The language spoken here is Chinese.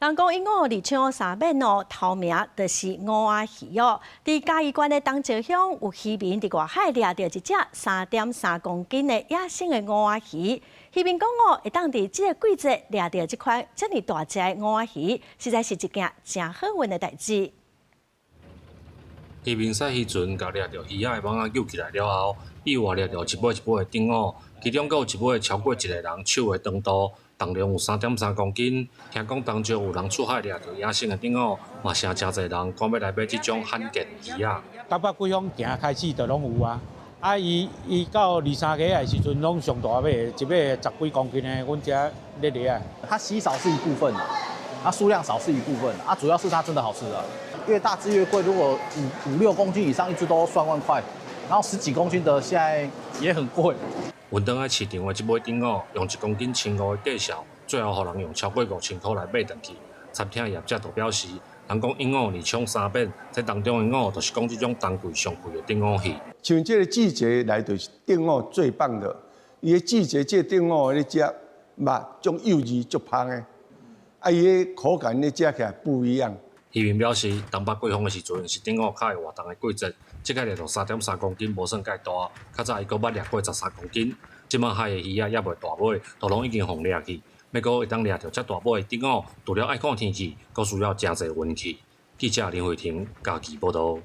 人讲因我离枪三面哦，头名就是乌仔鱼哦。伫嘉义县的东石乡，有渔民伫外海掠到一只3.3公斤的野生的乌仔鱼。渔民讲哦，会当伫这个季节掠到这款这么大只的乌仔鱼，实在是一件真好运的代志。渔民使渔船，甲掠到鱼仔的网仔救起来了后，意外掠到一尾一尾的丁乌，其中阁有一尾超过一个人手的长度，重量有3.3公斤。听讲当中有人出海掠到野生的丁乌，嘛成真侪人讲要来买这种罕见鱼仔。台北几乡行开始就拢有啊，伊到2、3个的时阵，拢上大尾，一尾10几公斤的，阮遮咧掠啊。它稀少是一部分，它数量少是一部分，主要是它真的好吃啊。越大只越贵，如果5、6公斤以上，一只都算万块。然后10几公斤的现在也很贵。运登来市场的这尾丁乌，用1公斤1,500的价销，最后互人用超过5000块来买回去。餐厅业者就表示，人讲鹦鹉2抢3变，这当中的鹦鹉就是讲这种当贵上贵的丁乌鱼。像这个季节来就是丁乌最棒的，伊个季节这丁乌咧食，肉种幼稚足香的，伊个口感咧食起来不一样。渔民表示，东北季风的时阵是丁乌较会活动的季节，即个掠到3.3公斤，无算介大。较早伊阁捌掠过13公斤，即马海的鱼仔也袂大尾，都拢已经互掠去。要阁会当掠到遮大尾的丁乌，除了爱看天气，阁需要真侪运气。记者林慧婷，家己报道。